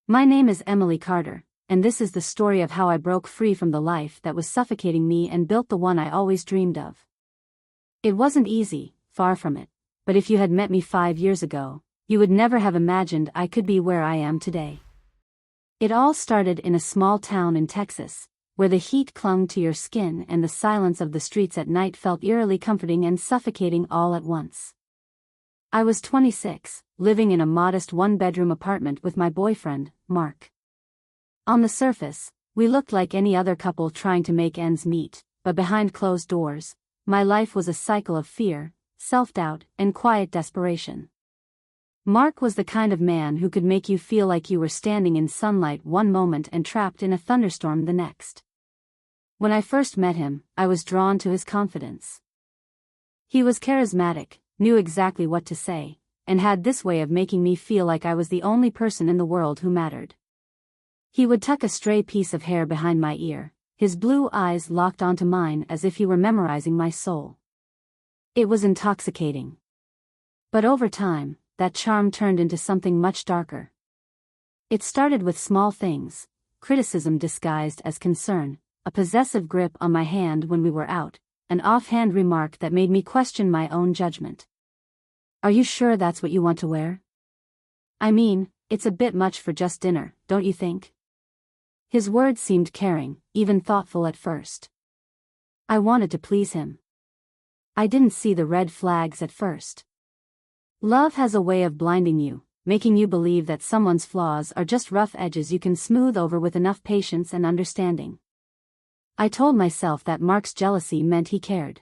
My name is Emily Carter, and this is the story of how I broke free from the life that was suffocating me and built the one I always dreamed of. It wasn't easy, far from it, but if you had met me 5 years ago, you would never have imagined I could be where I am today. It all started in a small town in Texas, where the heat clung to your skin and the silence of the streets at night felt eerily comforting and suffocating all at once. I was 26, living in a modest one-bedroom apartment with my boyfriend, Mark. On the surface, we looked like any other couple trying to make ends meet, but behind closed doors, my life was a cycle of fear, self-doubt, and quiet desperation. Mark was the kind of man who could make you feel like you were standing in sunlight one moment and trapped in a thunderstorm the next. When I first met him, I was drawn to his confidence. He was charismatic, knew exactly what to say, and had this way of making me feel like I was the only person in the world who mattered. He would tuck a stray piece of hair behind my ear, his blue eyes locked onto mine as if he were memorizing my soul. It was intoxicating. But over time, that charm turned into something much darker. It started with small things, criticism disguised as concern, a possessive grip on my hand when we were out, an offhand remark that made me question my own judgment. "Are you sure that's what you want to wear? I mean, it's a bit much for just dinner, don't you think?" His words seemed caring, even thoughtful at first. I wanted to please him. I didn't see the red flags at first. Love has a way of blinding you, making you believe that someone's flaws are just rough edges you can smooth over with enough patience and understanding. I told myself that Mark's jealousy meant he cared.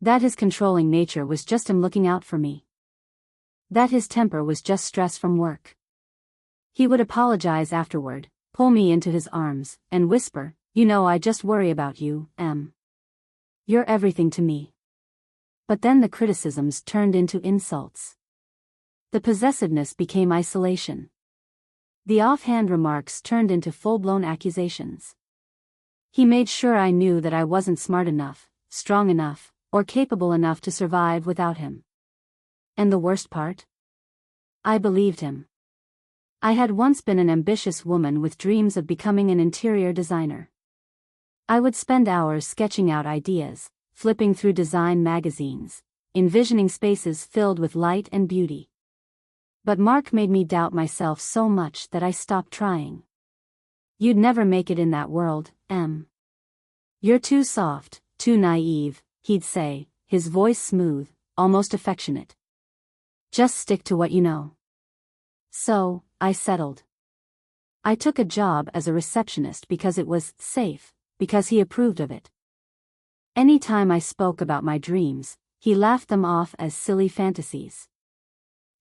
That his controlling nature was just him looking out for me. That his temper was just stress from work. He would apologize afterward, pull me into his arms, and whisper, "You know, I just worry about you, Em. You're everything to me." But then the criticisms turned into insults. The possessiveness became isolation. The offhand remarks turned into full-blown accusations. He made sure I knew that I wasn't smart enough, strong enough, or capable enough to survive without him. And the worst part? I believed him. I had once been an ambitious woman with dreams of becoming an interior designer. I would spend hours sketching out ideas, flipping through design magazines, envisioning spaces filled with light and beauty. But Mark made me doubt myself so much that I stopped trying. "You'd never make it in that world, Em. You're too soft, too naive," he'd say, his voice smooth, almost affectionate. "Just stick to what you know." So, I settled. I took a job as a receptionist because it was safe, because he approved of it. Any time I spoke about my dreams, he laughed them off as silly fantasies.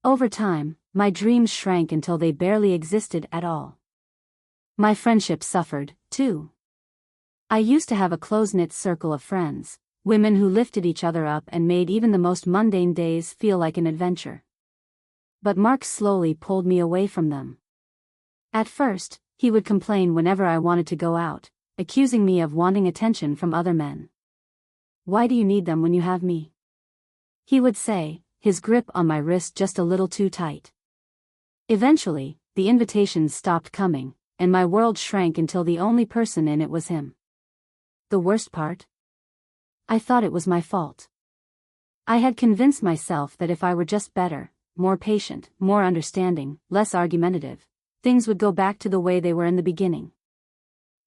Over time, my dreams shrank until they barely existed at all. My friendships suffered, too. I used to have a close-knit circle of friends, women who lifted each other up and made even the most mundane days feel like an adventure. But Mark slowly pulled me away from them. At first, he would complain whenever I wanted to go out, accusing me of wanting attention from other men. "Why do you need them when you have me?" he would say, his grip on my wrist just a little too tight. Eventually, the invitations stopped coming, and my world shrank until the only person in it was him. The worst part? I thought it was my fault. I had convinced myself that if I were just better, more patient, more understanding, less argumentative, things would go back to the way they were in the beginning.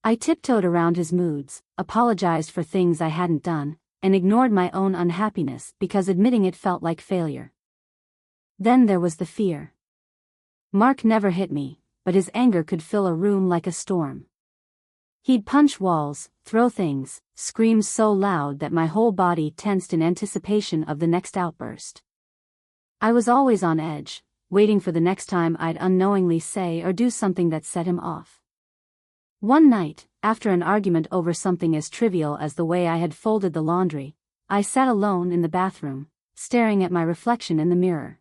I tiptoed around his moods, apologized for things I hadn't done, and ignored my own unhappiness because admitting it felt like failure. Then there was the fear. Mark never hit me, but his anger could fill a room like a storm. He'd punch walls, throw things, scream so loud that my whole body tensed in anticipation of the next outburst. I was always on edge, waiting for the next time I'd unknowingly say or do something that set him off. One night, after an argument over something as trivial as the way I had folded the laundry, I sat alone in the bathroom, staring at my reflection in the mirror.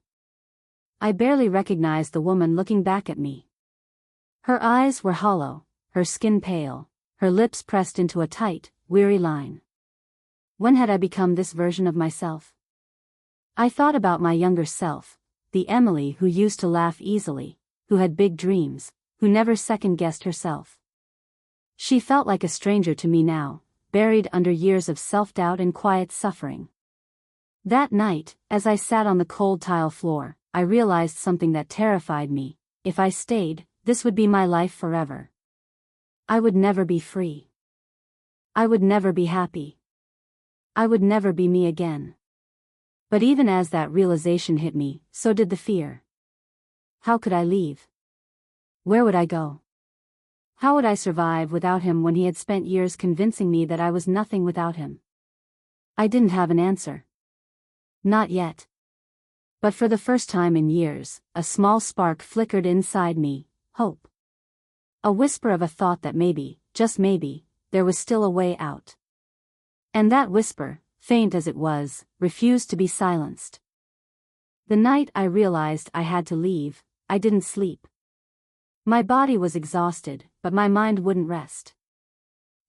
I barely recognized the woman looking back at me. Her eyes were hollow, her skin pale, her lips pressed into a tight, weary line. When had I become this version of myself? I thought about my younger self, the Emily who used to laugh easily, who had big dreams, who never second-guessed herself. She felt like a stranger to me now, buried under years of self-doubt and quiet suffering. That night, as I sat on the cold tile floor, I realized something that terrified me. If I stayed, this would be my life forever. I would never be free. I would never be happy. I would never be me again. But even as that realization hit me, so did the fear. How could I leave? Where would I go? How would I survive without him when he had spent years convincing me that I was nothing without him? I didn't have an answer. Not yet. But for the first time in years, a small spark flickered inside me, hope. A whisper of a thought that maybe, just maybe, there was still a way out. And that whisper, faint as it was, refused to be silenced. The night I realized I had to leave, I didn't sleep. My body was exhausted, but my mind wouldn't rest.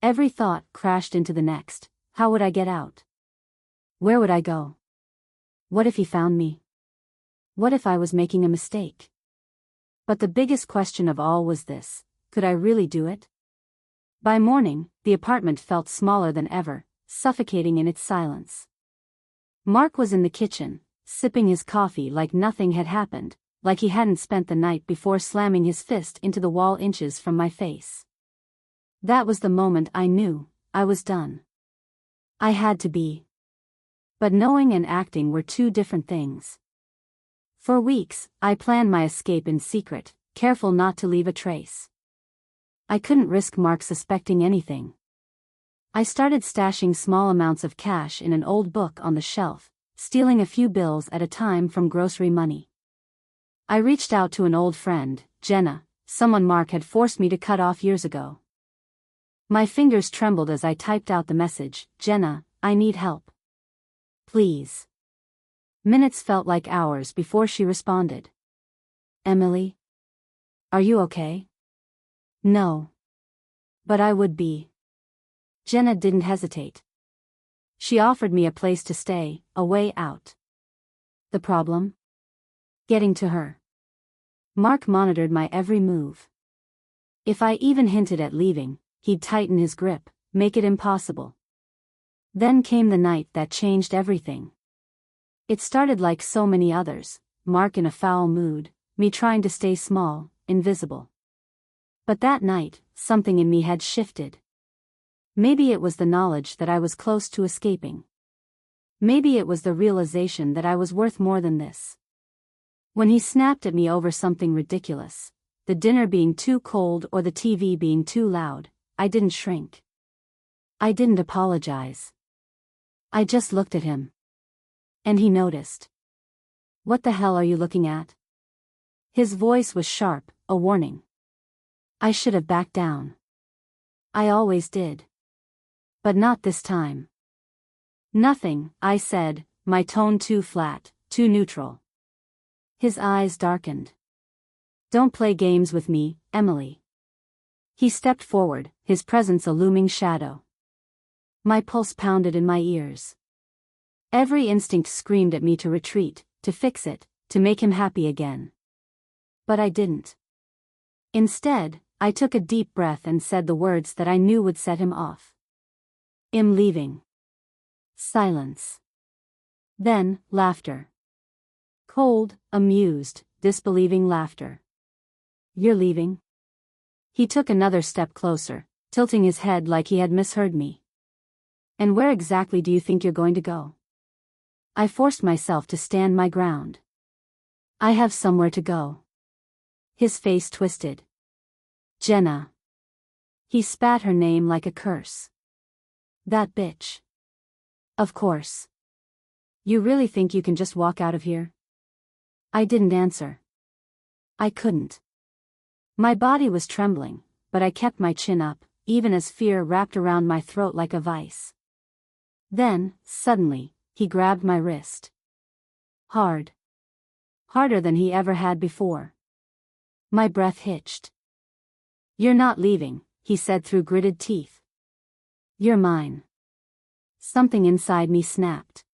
Every thought crashed into the next. How would I get out? Where would I go? What if he found me? What if I was making a mistake? But the biggest question of all was this: could I really do it? By morning, the apartment felt smaller than ever, suffocating in its silence. Mark was in the kitchen, sipping his coffee like nothing had happened, like he hadn't spent the night before slamming his fist into the wall inches from my face. That was the moment I knew I was done. I had to be. But knowing and acting were two different things. For weeks, I planned my escape in secret, careful not to leave a trace. I couldn't risk Mark suspecting anything. I started stashing small amounts of cash in an old book on the shelf, stealing a few bills at a time from grocery money. I reached out to an old friend, Jenna, someone Mark had forced me to cut off years ago. My fingers trembled as I typed out the message: "Jenna, I need help. Please." Minutes felt like hours before she responded. "Emily? Are you okay?" "No. But I would be." Jenna didn't hesitate. She offered me a place to stay, a way out. The problem? Getting to her. Mark monitored my every move. If I even hinted at leaving, he'd tighten his grip, make it impossible. Then came the night that changed everything. It started like so many others, Mark in a foul mood, me trying to stay small, invisible. But that night, something in me had shifted. Maybe it was the knowledge that I was close to escaping. Maybe it was the realization that I was worth more than this. When he snapped at me over something ridiculous, the dinner being too cold or the TV being too loud, I didn't shrink. I didn't apologize. I just looked at him. And he noticed. "What the hell are you looking at?" His voice was sharp, a warning. I should have backed down. I always did. But not this time. "Nothing," I said, my tone too flat, too neutral. His eyes darkened. "Don't play games with me, Emily." He stepped forward, his presence a looming shadow. My pulse pounded in my ears. Every instinct screamed at me to retreat, to fix it, to make him happy again. But I didn't. Instead, I took a deep breath and said the words that I knew would set him off. "I'm leaving." Silence. Then, laughter. Cold, amused, disbelieving laughter. "You're leaving?" He took another step closer, tilting his head like he had misheard me. "And where exactly do you think you're going to go?" I forced myself to stand my ground. "I have somewhere to go." His face twisted. "Jenna." He spat her name like a curse. "That bitch." "Of course. You really think you can just walk out of here?" I didn't answer. I couldn't. My body was trembling, but I kept my chin up, even as fear wrapped around my throat like a vice. Then, suddenly, he grabbed my wrist. Hard. Harder than he ever had before. My breath hitched. "You're not leaving," he said through gritted teeth. "You're mine." Something inside me snapped.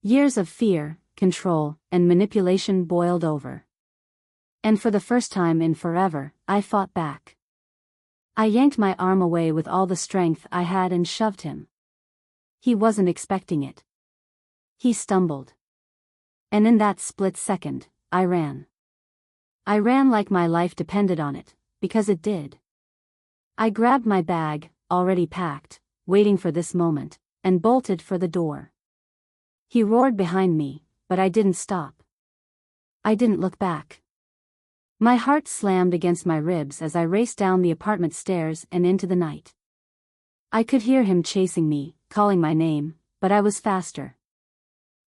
Years of fear, control, and manipulation boiled over. And for the first time in forever, I fought back. I yanked my arm away with all the strength I had and shoved him. He wasn't expecting it. He stumbled. And in that split second, I ran. I ran like my life depended on it, because it did. I grabbed my bag, already packed, waiting for this moment, and bolted for the door. He roared behind me, but I didn't stop. I didn't look back. My heart slammed against my ribs as I raced down the apartment stairs and into the night. I could hear him chasing me, calling my name, but I was faster.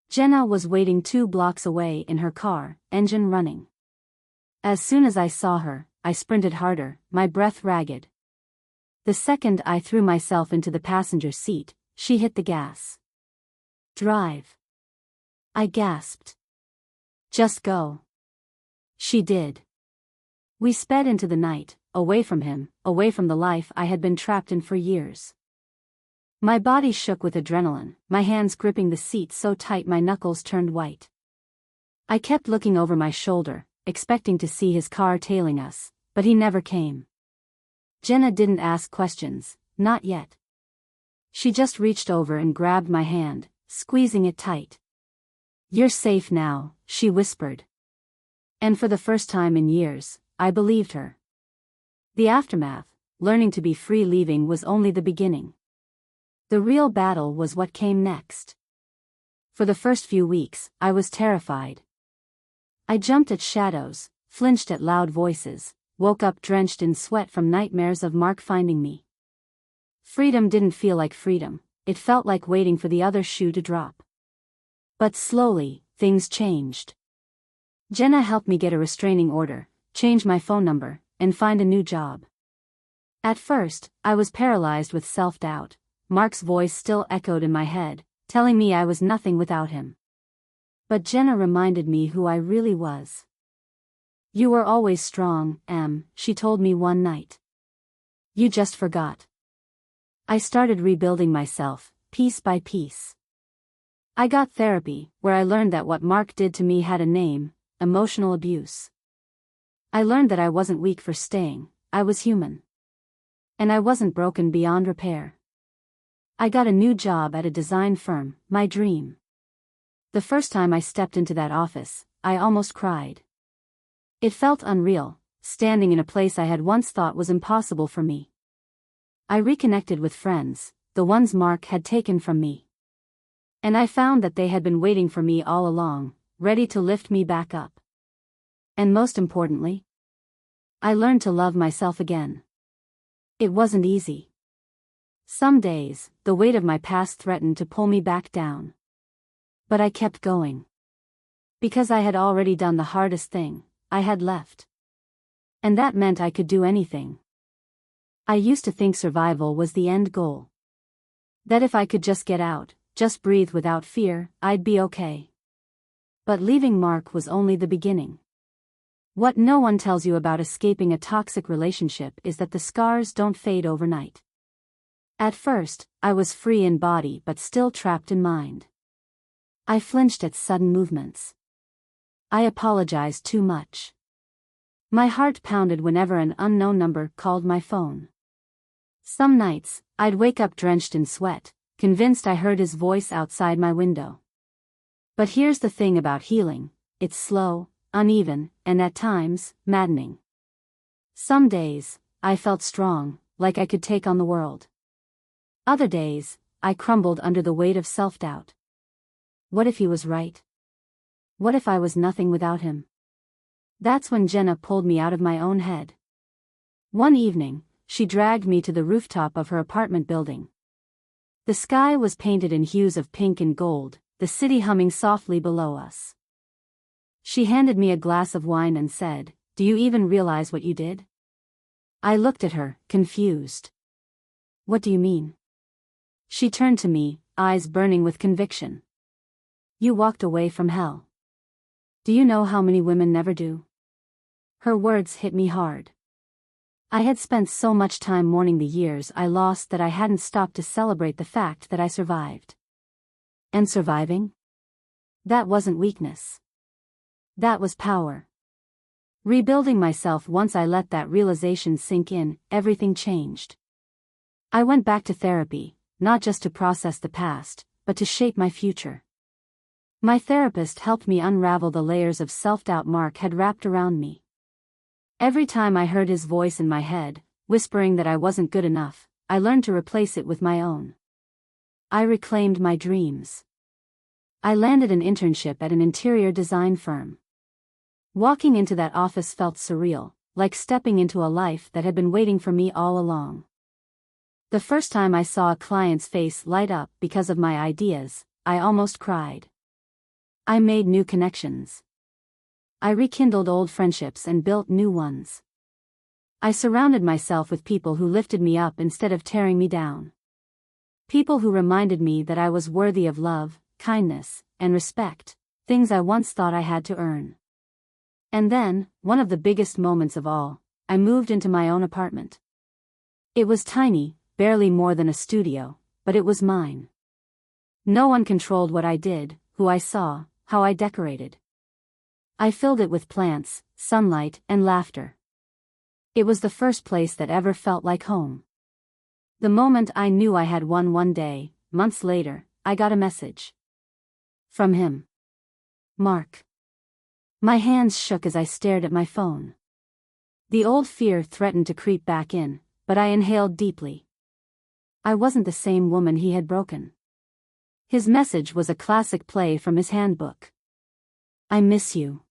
Jenna was waiting 2 blocks away in her car, engine running. As soon as I saw her, I sprinted harder, my breath ragged. The second I threw myself into the passenger seat, she hit the gas. Drive. I gasped. Just go. She did. We sped into the night, away from him, away from the life I had been trapped in for years. My body shook with adrenaline, my hands gripping the seat so tight my knuckles turned white. I kept looking over my shoulder, expecting to see his car tailing us, but he never came. Jenna didn't ask questions, not yet. She just reached over and grabbed my hand, squeezing it tight. "You're safe now," she whispered. And for the first time in years, I believed her. The aftermath, learning to be free leaving, was only the beginning. The real battle was what came next. For the first few weeks, I was terrified. I jumped at shadows, flinched at loud voices, woke up drenched in sweat from nightmares of Mark finding me. Freedom didn't feel like freedom, it felt like waiting for the other shoe to drop. But slowly, things changed. Jenna helped me get a restraining order, change my phone number, and find a new job. At first, I was paralyzed with self-doubt. Mark's voice still echoed in my head, telling me I was nothing without him. But Jenna reminded me who I really was. "You were always strong, Em," she told me one night. "You just forgot." I started rebuilding myself, piece by piece. I got therapy, where I learned that what Mark did to me had a name: emotional abuse. I learned that I wasn't weak for staying, I was human. And I wasn't broken beyond repair. I got a new job at a design firm, my dream. The first time I stepped into that office, I almost cried. It felt unreal, standing in a place I had once thought was impossible for me. I reconnected with friends, the ones Mark had taken from me. And I found that they had been waiting for me all along, ready to lift me back up. And most importantly, I learned to love myself again. It wasn't easy. Some days, the weight of my past threatened to pull me back down. But I kept going. Because I had already done the hardest thing, I had left. And that meant I could do anything. I used to think survival was the end goal. That if I could just get out, just breathe without fear, I'd be okay. But leaving Mark was only the beginning. What no one tells you about escaping a toxic relationship is that the scars don't fade overnight. At first, I was free in body but still trapped in mind. I flinched at sudden movements. I apologized too much. My heart pounded whenever an unknown number called my phone. Some nights, I'd wake up drenched in sweat, convinced I heard his voice outside my window. But here's the thing about healing: it's slow, uneven, and at times, maddening. Some days, I felt strong, like I could take on the world. Other days, I crumbled under the weight of self-doubt. What if he was right? What if I was nothing without him? That's when Jenna pulled me out of my own head. One evening, she dragged me to the rooftop of her apartment building. The sky was painted in hues of pink and gold, the city humming softly below us. She handed me a glass of wine and said, "Do you even realize what you did?" I looked at her, confused. "What do you mean?" She turned to me, eyes burning with conviction. "You walked away from hell. Do you know how many women never do?" Her words hit me hard. I had spent so much time mourning the years I lost that I hadn't stopped to celebrate the fact that I survived. And surviving? That wasn't weakness. That was power. Rebuilding myself. Once I let that realization sink in, everything changed. I went back to therapy, not just to process the past, but to shape my future. My therapist helped me unravel the layers of self-doubt Mark had wrapped around me. Every time I heard his voice in my head, whispering that I wasn't good enough, I learned to replace it with my own. I reclaimed my dreams. I landed an internship at an interior design firm. Walking into that office felt surreal, like stepping into a life that had been waiting for me all along. The first time I saw a client's face light up because of my ideas, I almost cried. I made new connections. I rekindled old friendships and built new ones. I surrounded myself with people who lifted me up instead of tearing me down. People who reminded me that I was worthy of love, kindness, and respect, things I once thought I had to earn. And then, one of the biggest moments of all, I moved into my own apartment. It was tiny, barely more than a studio, but it was mine. No one controlled what I did, who I saw, how I decorated. I filled it with plants, sunlight, and laughter. It was the first place that ever felt like home. The moment I knew I had won one day, months later, I got a message. From him. Mark. My hands shook as I stared at my phone. The old fear threatened to creep back in, but I inhaled deeply. I wasn't the same woman he had broken. His message was a classic play from his handbook. I miss you.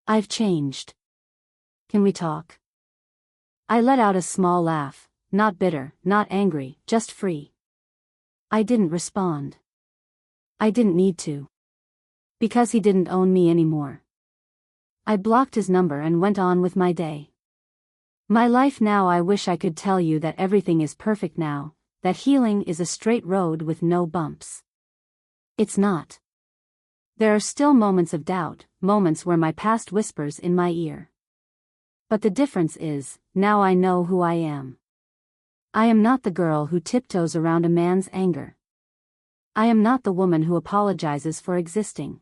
I've changed. Can we talk? I let out a small laugh, not bitter, not angry, just free. I didn't respond. I didn't need to. Because he didn't own me anymore. I blocked his number and went on with my day. My life now. I wish I could tell you that everything is perfect now, that healing is a straight road with no bumps. It's not. There are still moments of doubt, moments where my past whispers in my ear. But the difference is, now I know who I am. I am not the girl who tiptoes around a man's anger. I am not the woman who apologizes for existing.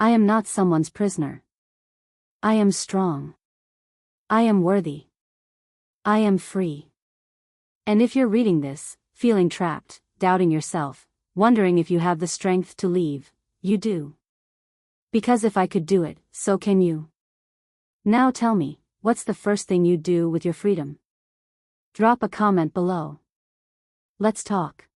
I am not someone's prisoner. I am strong. I am worthy. I am free. And if you're reading this, feeling trapped, doubting yourself, wondering if you have the strength to leave, you do. Because if I could do it, so can you. Now tell me, what's the first thing you'd do with your freedom? Drop a comment below. Let's talk.